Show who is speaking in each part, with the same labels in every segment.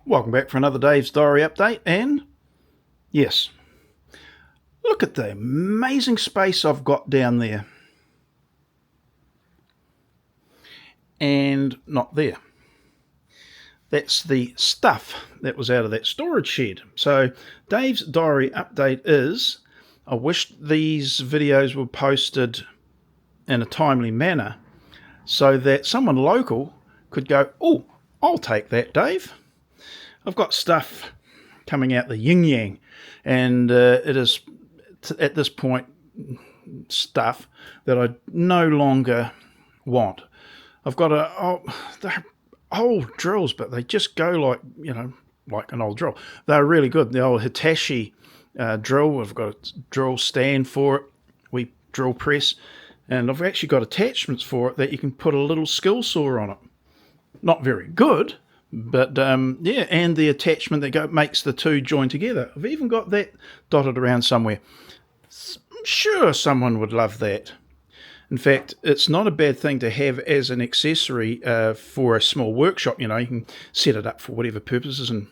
Speaker 1: Welcome back for another Dave's Diary update, and yes, look at the amazing space I've got down there. And not there. That's the stuff that was out of that storage shed. So Dave's Diary update is, I wish these videos were posted in a timely manner so that someone local could go, oh, I'll take that, Dave. I've got stuff coming out the yin-yang, and it is, at this point, stuff that I no longer want. I've got they're old drills, but they just go like an old drill. They're really good. The old Hitachi drill, I've got a drill stand for it, we drill press, and I've actually got attachments for it that you can put a little skill saw on it. Not very good, but yeah, and the attachment that makes the two join together. I've even got that dotted around somewhere. I'm sure someone would love that. In fact, it's not a bad thing to have as an accessory for a small workshop. You can set it up for whatever purposes and,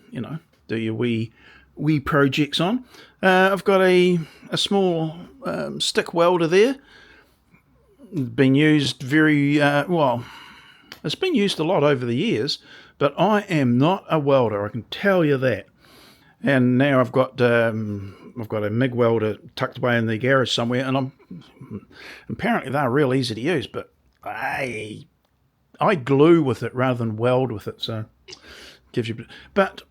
Speaker 1: do your wee projects on. I've got a small stick welder there. Been used very, well, it's been used a lot over the years, but I am not a welder, I can tell you that. And now I've got a MIG welder tucked away in the garage somewhere, and apparently they're real easy to use, but I glue with it rather than weld with it, so gives you. But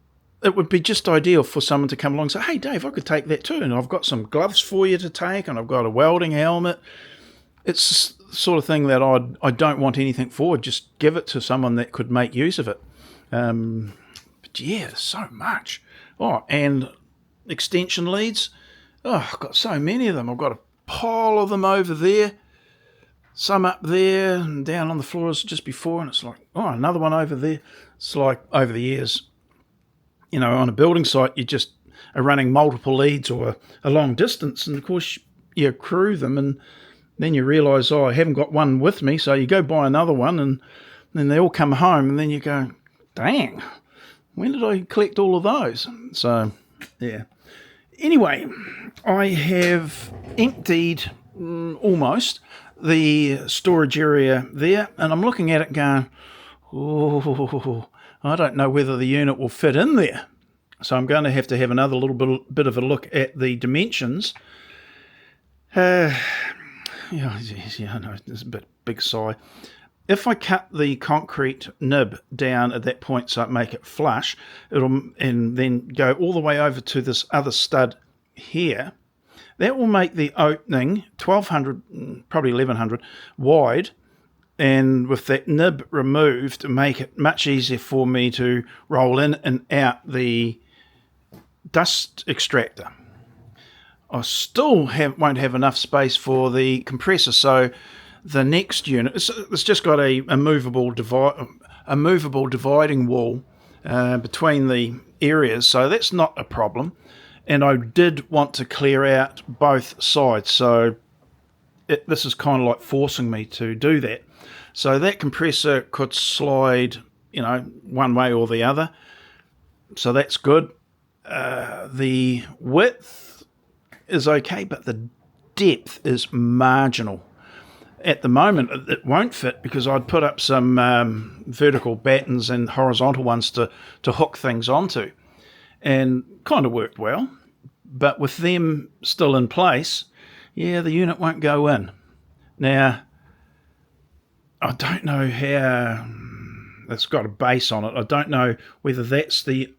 Speaker 1: it would be just ideal for someone to come along and say, hey Dave, I could take that too, and I've got some gloves for you to take, and I've got a welding helmet. It's the sort of thing that I don't want anything for, just give it to someone that could make use of it. But yeah, so much. Oh, and extension leads. Oh, I've got so many of them. I've got a pile of them over there, some up there and down on the floors just before, and it's like, oh, another one over there. It's like over the years, on a building site, you just are running multiple leads or a long distance, and of course you accrue them, and then you realise, I haven't got one with me, so you go buy another one, and then they all come home, and then you go, dang, when did I collect all of those? So, yeah. Anyway, I have emptied almost the storage area there, and I'm looking at it going, oh, I don't know whether the unit will fit in there. So I'm going to have another little bit of a look at the dimensions. Yeah, I know, there's a big sigh. If I cut the concrete nib down at that point so I make it flush, and then go all the way over to this other stud here, that will make the opening 1200, probably 1100 wide, and with that nib removed, make it much easier for me to roll in and out the dust extractor. I still won't have enough space for the compressor, so the next unit, it's just got a movable dividing wall between the areas, so that's not a problem. And I did want to clear out both sides, so this is kind of like forcing me to do that. So that compressor could slide, one way or the other, so that's good. The width is okay, but the depth is marginal. At the moment, it won't fit because I'd put up some vertical battens and horizontal ones to hook things onto, and kind of worked well. But with them still in place, yeah, the unit won't go in. Now, I don't know how it's got a base on it. I don't know whether that's the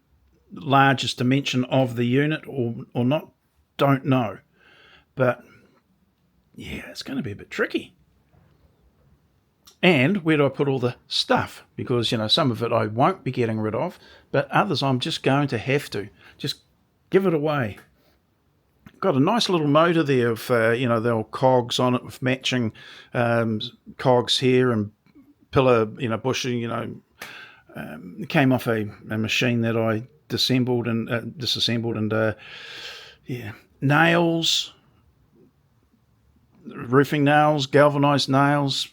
Speaker 1: largest dimension of the unit or not. Don't know. But, yeah, it's going to be a bit tricky. And where do I put all the stuff? Because, some of it I won't be getting rid of, but others I'm just going to have to. Just give it away. Got a nice little motor there of, the old cogs on it with matching cogs here and pillar, bushing, it came off a machine that I disassembled and yeah, nails, roofing nails, galvanized nails,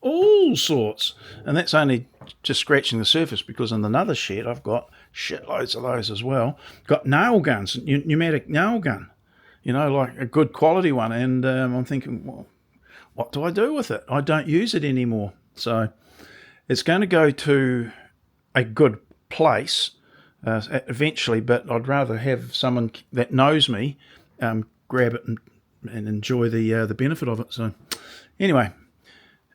Speaker 1: all sorts. And that's only just scratching the surface, because in another shed I've got shitloads of those as well. Got nail guns, pneumatic nail gun, like a good quality one. And I'm thinking, well, what do I do with it? I don't use it anymore. So it's going to go to a good place eventually, but I'd rather have someone that knows me grab it and enjoy the benefit of it. So anyway,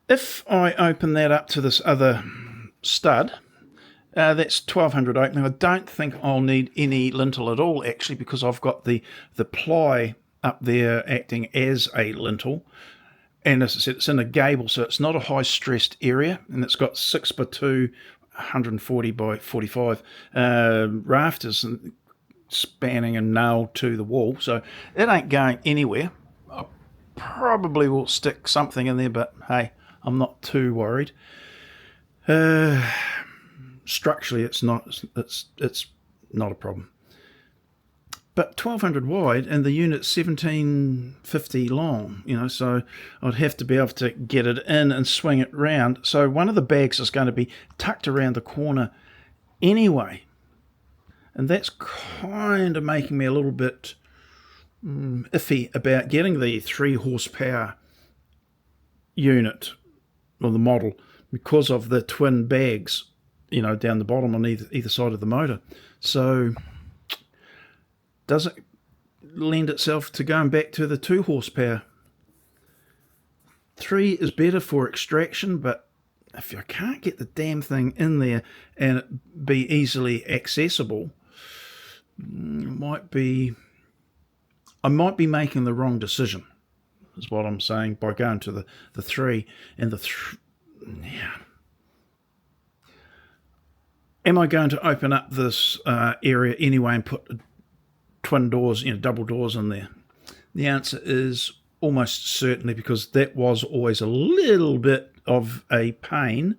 Speaker 1: if I open that up to this other stud, that's 1200 opening. I don't think I'll need any lintel at all, actually, because I've got the ply up there acting as a lintel. And as I said, it's in a gable, so it's not a high-stressed area, and it's got 6x2, 140 by 45 rafters spanning and nailed to the wall, so it ain't going anywhere. I probably will stick something in there, but hey, I'm not too worried. Structurally, it's not a problem. But 1200 wide and the unit's 1750 long, so I'd have to be able to get it in and swing it round. So one of the bags is going to be tucked around the corner anyway. And that's kind of making me a little bit iffy about getting the 3 horsepower unit, or the model, because of the twin bags, down the bottom on either side of the motor. So does it lend itself to going back to the 2 horsepower? 3 is better for extraction, but if I can't get the damn thing in there and it be easily accessible, I might be making the wrong decision, is what I'm saying, by going to the 3 and yeah. Am I going to open up this area anyway and put twin doors, double doors in there? The answer is almost certainly, because that was always a little bit of a pain.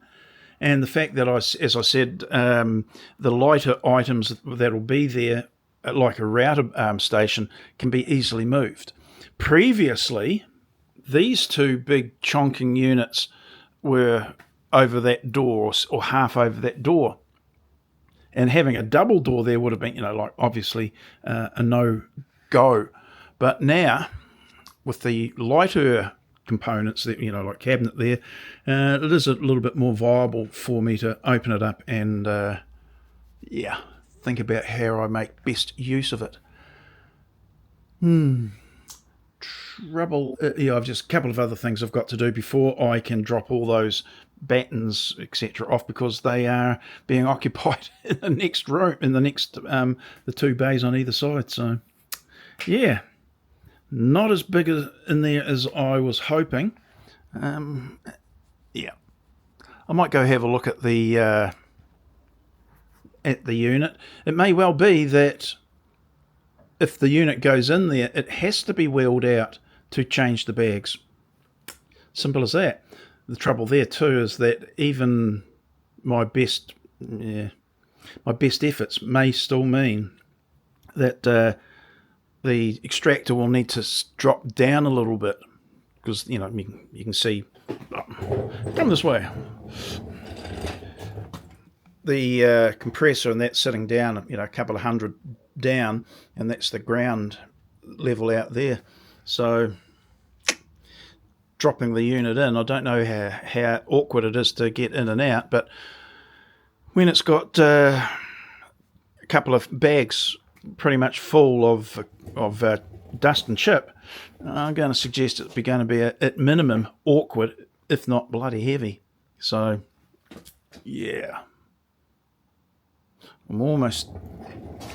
Speaker 1: And the fact that, as I said, the lighter items that will be there, like a router station, can be easily moved. Previously, these 2 big chonking units were over that door, or half over that door. And having a double door there would have been, obviously a no-go. But now, with the lighter components, that like cabinet there, it is a little bit more viable for me to open it up and, think about how I make best use of it. Trouble. I've just a couple of other things I've got to do before I can drop all those battens, etc., off, because they are being occupied in the next room, in the 2 bays on either side. So, yeah, not as big in there as I was hoping. I might go have a look at the unit. It may well be that if the unit goes in there, it has to be wheeled out to change the bags. Simple as that. The trouble there too is that even my best efforts may still mean that the extractor will need to drop down a little bit, because you can see. Come this way. The compressor, and that's sitting down, a couple of hundred down, and that's the ground level out there. So dropping the unit in, I don't know how awkward it is to get in and out, but when it's got a couple of bags pretty much full of dust and chip, I'm going to suggest it's going to be at minimum awkward, if not bloody heavy. So yeah, I'm almost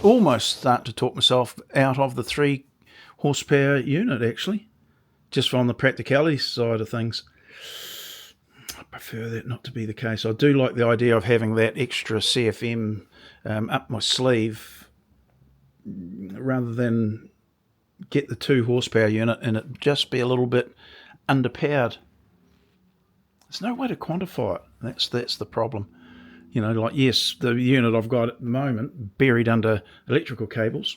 Speaker 1: starting to talk myself out of the 3 horsepower unit, actually, just from the practicality side of things. I prefer that not to be the case. I do like the idea of having that extra CFM up my sleeve, rather than get the 2 horsepower unit and it just be a little bit underpowered. There's no way to quantify it. That's the problem. Yes, the unit I've got at the moment, buried under electrical cables,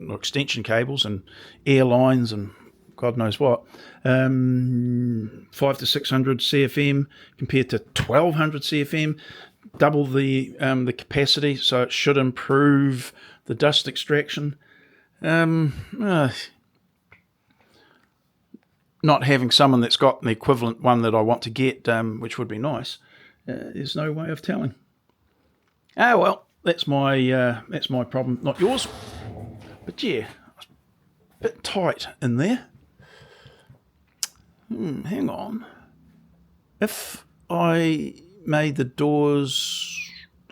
Speaker 1: or extension cables and air lines and God knows what, 500 to 600 CFM compared to 1200 CFM, double the capacity, so it should improve the dust extraction. Not having someone that's got the equivalent one that I want to get, which would be nice, there's no way of telling. Ah, well, that's my problem, not yours. But yeah, a bit tight in there. Hang on. If I made the doors...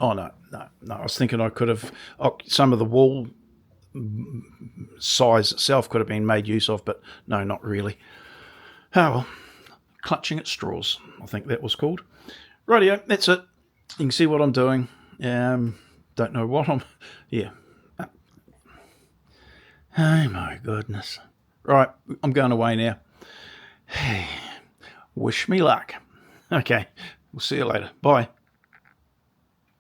Speaker 1: Oh, no. I was thinking I could have... some of the wall size itself could have been made use of, but no, not really. Oh, well. Clutching at straws, I think that was called. Rightio, that's it. You can see what I'm doing. Don't know what I'm... Yeah. Oh, my goodness. Right, I'm going away now. Hey, wish me luck. Okay, we'll see you later. Bye.